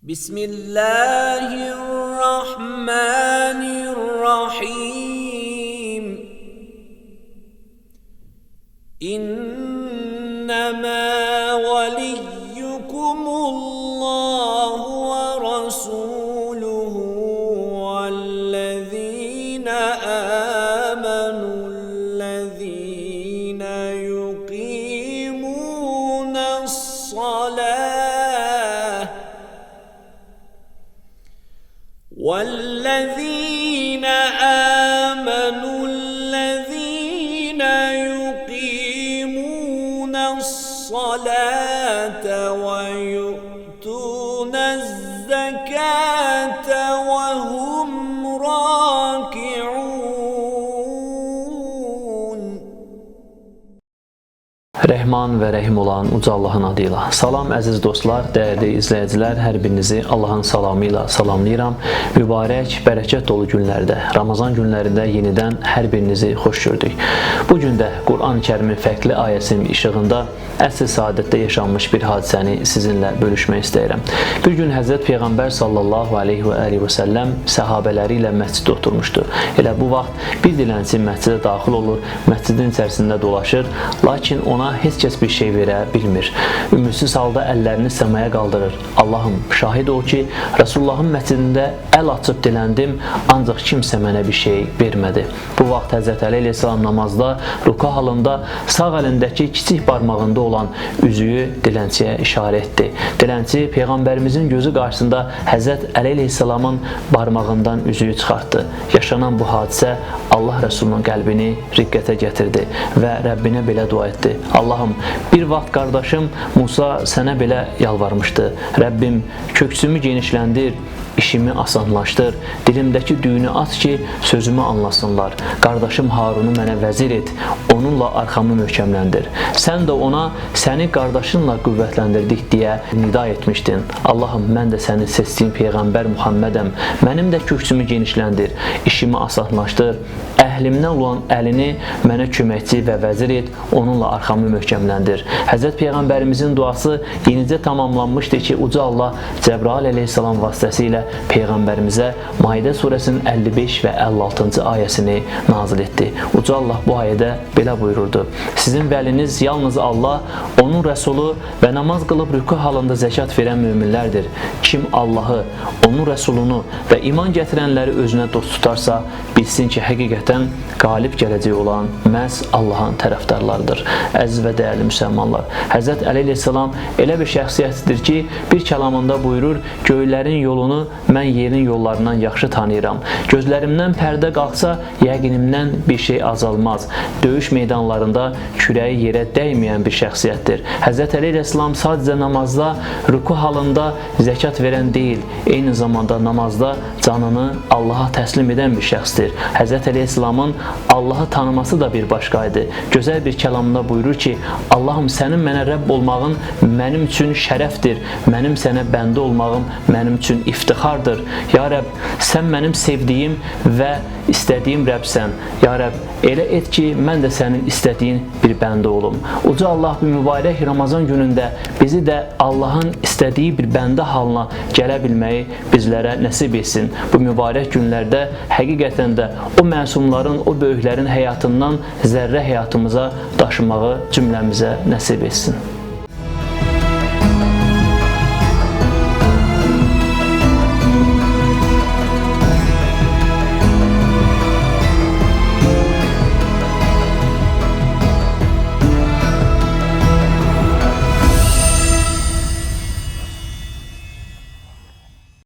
Bismillahirrahmanirrahim. İnnemâ veliyyukumullahu ve rasûluhu vellezîne âmenullezîne yukîmûnessalâh وَالَّذِينَ آمَنُوا الَّذِينَ يُقِيمُونَ الصَّلَاةَ وَيُؤْتُونَ الزَّكَاةَ وَهُمْ راكعون. Rəhman və Rəhim olan uca Allahın adıyla. Salam əziz dostlar, dəyərli izləyicilər, hər birinizi Allahın salamı ilə salamlayıram. Mübarək, bərəkət dolu günlərdə, Ramazan günlərində yenidən hər birinizi xoş gördük. Bugün də Quran-ı Kərimin fərqli ayəsinin işığında əsr saadətdə yaşanmış bir hadisəni sizinlə bölüşmək istəyirəm. Bir gün Həzrət Peyğəmbər sallallahu aleyhi və səlləm səhabələri ilə məsciddə oturmuşdu. Elə bu vaxt bir dilənçi məscidə daxil olur, məscidin içərisində dolaşır, lakin ona heç kəs bir şey verə bilmir. Ümidsiz halda əllərini səmaya qaldırır. Allahım, şahid ol ki, Resulullahın məscidində əl açıb diləndim, ancaq kimsə mənə bir şey vermədi. Bu vaxt Həzrət Əli əleyhissalam namazda, ruku halında sağ əlindəki kiçik barmağında olan üzüyü dilənçiyə işarə etdi. Dilənçi Peyğəmbərimizin gözü qarşısında Həzrət Əli əleyhissalamın barmağından üzüyü çıxartdı. Yaşanan bu hadisə Allah Rəsulunun qəlbini riqqətə gətirdi və Rəbbinə belə dua etdi. Allahım, bir vaxt qardaşım Musa sənə belə yalvarmışdı. Rəbbim, köksümü genişləndir, işimi asanlaşdır, dilimdəki düyünü aç ki, sözümü anlasınlar. Qardaşım Harunu mənə vəzir et, onunla arxamı möhkəmləndir. Sən də ona səni qardaşınla qüvvətləndirdik deyə nida etmişdin. Allahım, mən də səni seçdiyim Peyğəmbər Muhammədəm, mənim də köksümü genişləndir, işimi asanlaşdır, əhlimdən olan əlini mənə köməkçi və vəzir et, onunla arxamı möhkəmləndir. Həzrət Peyğəmbərimizin duası yenicə tamamlanmışdı ki, uca Allah Cəbrail əleyhissalam vasitəsilə Peyğəmbərimizə Maidə surəsinin 55 və 56-cı ayəsini nazil etdi. Uca Allah bu ayədə belə buyururdu. Sizin vəliniz yalnız Allah, onun rəsulu və namaz qılıb rüku halında zəkat verən müminlərdir. Kim Allahı, onun rəsulunu və iman gətirənləri özünə dost tutarsa, bilsin ki, həqiqətən qalib gələcək olan məhz Allahın tərəfdarlarıdır. Əziz və dəyərli müsəlmanlar, Həzrət Əli əleyhissalam elə bir şəxsiyyətdir ki, bir kəlamında buyurur, göylərin yolunu mən yerin yollarından yaxşı tanıyıram. Gözlərimdən pərdə qalxsa, yəqinimdən bir şey azalmaz. Döyüş meydanlarında kürəyi yerə dəyməyən bir şəxsiyyətdir. Həzrət Əli əleyhissalam sadəcə namazda, ruku halında zəkat verən deyil, eyni zamanda namazda canını Allaha təslim edən bir şəxsdir. Həzrət əleyhissalamın Allahı tanıması da bir başqaydı. Gözəl bir kəlamında buyurur ki, Allahım, sənin mənə Rəbb olmağın mənim üçün şərəfdir, mənim sənə bəndə olmağım mənim üçün iftixardır. Ya Rəbb, sən mənim sevdiyim və istədiyim Rəbsən. Ya Rəbb, elə et ki, mən də sənin istədiyin bir bəndə olum. Uca Allah bu mübarək Ramazan günündə bizi də Allahın istədiyi bir bəndə halına gələ bilməyi bizlərə nəsib etsin. Bu mübarək günlərdə həqiqətən də o məsumların, o böyüklərin həyatından zərrə həyatımıza daşımağı cümləmizə nəsib etsin.